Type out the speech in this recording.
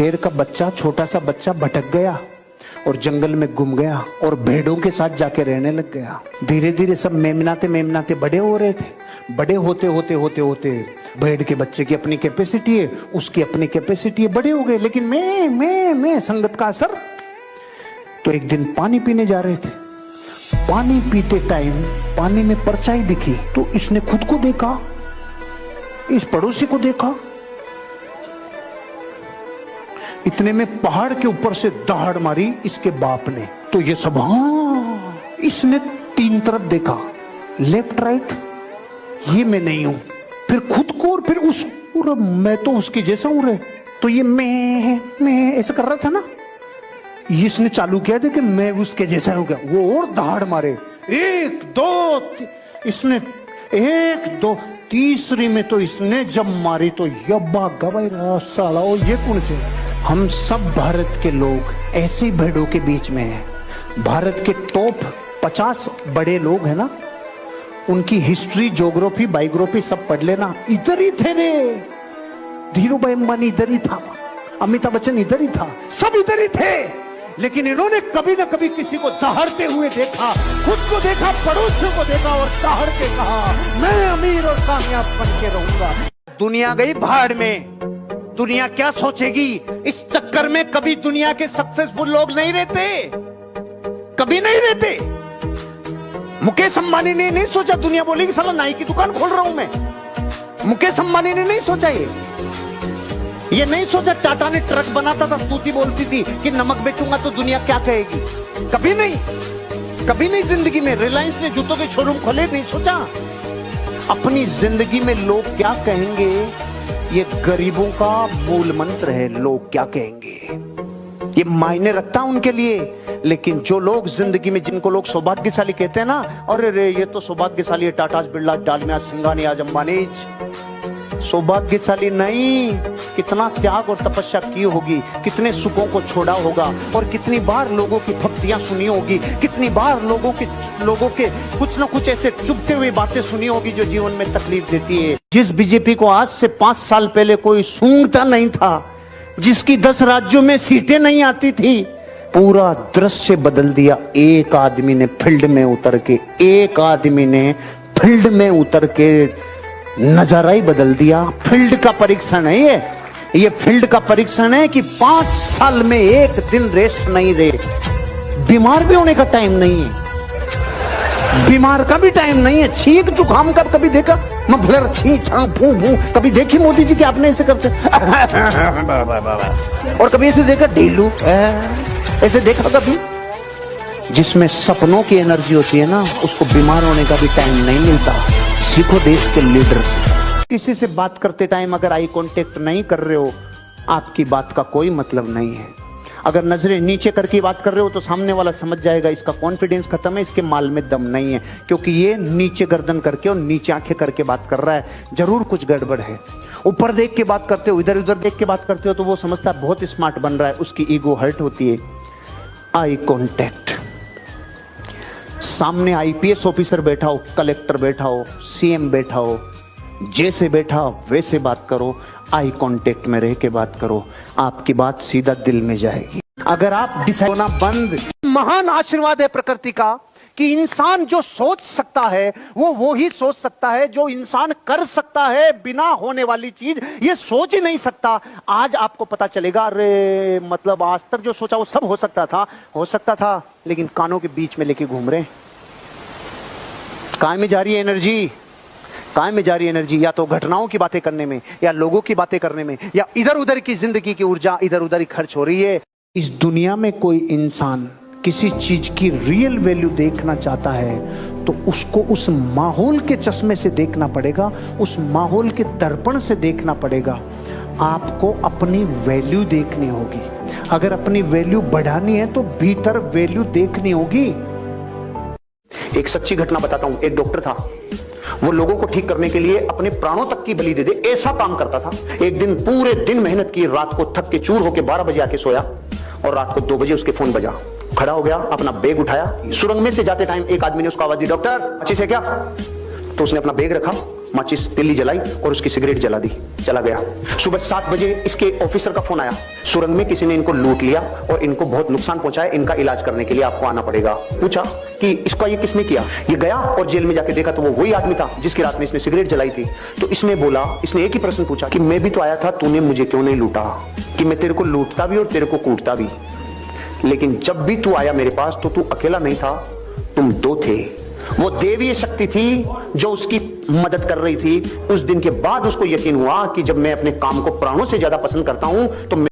शेर का बच्चा, छोटा सा बच्चा भटक गया और जंगल में गुम गया और भेड़ों के साथ जाके रहने लग गया। धीरे धीरे सब मेमनाते मेमनाते बड़े हो रहे थे। बड़े होते होते होते होते भेड़ के बच्चे की अपनी कैपेसिटी है, उसकी अपनी कैपेसिटी है, बड़े हो गए। लेकिन मैं संगत का असर। तो एक दिन पानी पीने जा रहे थे। पानी पीते टाइम पानी में परछाई दिखी तो इसने खुद को देखा, इस पड़ोसी को देखा। इतने में पहाड़ के ऊपर से दहाड़ मारी इसके बाप ने। तो ये सब इसने तीन तरफ देखा, लेफ्ट राइट, ये मैं नहीं हूं, फिर खुद को और फिर उसको, मैं तो उसके जैसा हूं रे। तो ये मैं ऐसा कर रहा था ना, इसने चालू किया था कि मैं उसके जैसा हो गया। वो और दहाड़ मारे, एक दो, इसने एक दो, तीसरी में तो इसने जब मारी तो यब्बा गवाई साला, ये कौन से। हम सब भारत के लोग ऐसे ही भेड़ों के बीच में हैं। भारत के टॉप 50 बड़े लोग हैं ना, उनकी हिस्ट्री, ज्योग्राफी, बायोग्राफी सब पढ़ लेना। इधर ही थे रे, धीरूभाई अंबानी इधर ही था, अमिताभ बच्चन इधर ही था, सब इधर ही थे। लेकिन इन्होंने कभी ना कभी किसी को दहाड़ते हुए देखा, खुद को देखा, पड़ोसियों को देखा और दहाड़ के कहा मैं अमीर और कामयाब बन के रहूंगा। दुनिया गई भाड़ में। दुनिया क्या सोचेगी इस चक्कर में। कभी दुनिया के सक्सेसफुल लोग नहीं रहते, कभी नहीं रहते। मुकेश अंबानी ने नहीं सोचा, दुनिया बोलेगी साला नाई की दुकान खोल रहा हूं मैं। मुकेश अंबानी ने नहीं सोचा ये नहीं सोचा। टाटा ने ट्रक बनाता था, स्तुति बोलती थी कि नमक बेचूंगा तो दुनिया क्या कहेगी। कभी नहीं, कभी नहीं जिंदगी में। रिलायंस ने जूतों के शोरूम खोले, नहीं सोचा। अपनी जिंदगी में लोग क्या कहेंगे, ये गरीबों का मूल मंत्र है। लोग क्या कहेंगे ये मायने रखता उनके लिए। लेकिन जो लोग जिंदगी में, जिनको लोग सौभाग्यशाली कहते हैं ना, अरे रे ये तो सौभाग्यशाली है, टाटा, बिरला, डालमिया, सिंघानी, आज अंबानी। सौभाग्यशाली नहीं, कितना त्याग और तपस्या की होगी, कितने सुखों को छोड़ा होगा और कितनी बार लोगों की भक्तियां सुनी होगी, कितनी बार लोगों के कुछ न कुछ ऐसे चुभते हुए बातें सुनी होगी जो जीवन में तकलीफ देती है। जिस बीजेपी को आज से 5 साल पहले कोई सूंघता नहीं था, जिसकी 10 राज्यों में सीटें नहीं आती थी, पूरा दृश्य बदल दिया एक आदमी ने फील्ड में उतर के। एक आदमी ने फील्ड में उतर के नजारा ही बदल दिया। फील्ड का परीक्षण है ये फील्ड का परीक्षण है कि 5 साल में एक दिन रेस्ट नहीं दे। बीमार भी होने का टाइम नहीं है, बीमार का भी टाइम नहीं है। छींक जुकाम का कभी देखा? मफलर छींक फू फू कभी देखी मोदी जी के? आपने ऐसे करते और कभी ऐसे देखा ढीलू ऐसे देखा कभी? जिसमें सपनों की एनर्जी होती है ना, उसको बीमार होने का भी टाइम नहीं मिलता। सीखो देश के लीडर से। किसी से बात करते टाइम अगर आई कांटेक्ट नहीं कर रहे हो, आपकी बात का कोई मतलब नहीं है। अगर नजरें नीचे करके बात कर रहे हो तो सामने वाला समझ जाएगा इसका कॉन्फिडेंस खत्म है, इसके माल में दम नहीं है, क्योंकि ये नीचे गर्दन करके और नीचे आंखें करके बात कर रहा है। जरूर कुछ गड़बड़ है। ऊपर देख के बात करते हो, इधर उधर देख के बात करते हो तो वो समझता है बहुत स्मार्ट बन रहा है, उसकी ईगो हर्ट होती है। Eye contact. सामने आईपीएस ऑफिसर बैठा हो, कलेक्टर बैठा हो, सीएम बैठा हो, जैसे बैठा वैसे बात करो। आई कांटेक्ट में रह के बात करो, आपकी बात सीधा दिल में जाएगी। अगर आप डिसाइड होना बंद। महान आशीर्वाद है प्रकृति का कि इंसान जो सोच सकता है वो ही सोच सकता है। जो इंसान कर सकता है बिना होने वाली चीज ये सोच ही नहीं सकता। आज आपको पता चलेगा, अरे मतलब आज तक जो सोचा वो सब हो सकता था, लेकिन कानों के बीच में लेके घूम रहे हैं। कहाँ में जा रही है एनर्जी? कहाँ में जा रही है एनर्जी? या तो घटनाओं की बातें करने में, या लोगों की बातें करने में, या इधर उधर की जिंदगी की ऊर्जा इधर उधर ही खर्च हो रही है। इस दुनिया में कोई इंसान किसी चीज की रियल वैल्यू देखना चाहता है तो उसको उस माहौल के चश्मे से देखना पड़ेगा, उस माहौल के दर्पण से देखना पड़ेगा। आपको अपनी वैल्यू देखनी होगी। अगर अपनी वैल्यू बढ़ानी है तो भीतर वैल्यू देखनी होगी। एक सच्ची घटना बताता हूं। एक डॉक्टर था, वो लोगों को ठीक करने के लिए अपने प्राणों तक की बलि दे दे ऐसा काम करता था। एक दिन पूरे दिन मेहनत की, रात को थक के चूर होके 12 बजे आके सोया और रात को 2 बजे उसके फोन बजा। खड़ा हो गया, अपना बैग उठाया, सुरंग में से जाते टाइम एक आदमी ने उसको आवाज दी, डॉक्टर अच्छी से क्या? तो उसने अपना बैग रखा माचिस तिल्ली जलाई और उसकी सिगरेट जला दी, चला गया। सुबह 7 बजे इसके ऑफिसर का फोन आया, सुरंग में किसी ने इनको लूट लिया और इनको बहुत नुकसान पहुंचाया, इनका इलाज करने के लिए आपको आना पड़ेगा। पूछा कि इसका ये किसने किया? ये गया और जेल में जाके देखा तो वो वही आदमी था जिसकी रात में इसने सिगरेट जलाई थी। तो इसने बोला, इसने एक ही प्रश्न पूछा कि मैं भी तो आया था, तूने मुझे क्यों नहीं लूटा? कि मैं तेरे को लूटता भी और तेरे को कूटता भी, लेकिन जब भी तू आया मेरे पास तो तू अकेला नहीं था, तुम 2 थे। वो देवीय शक्ति थी जो उसकी मदद कर रही थी। उस दिन के बाद उसको यकीन हुआ कि जब मैं अपने काम को प्राणों से ज्यादा पसंद करता हूं तो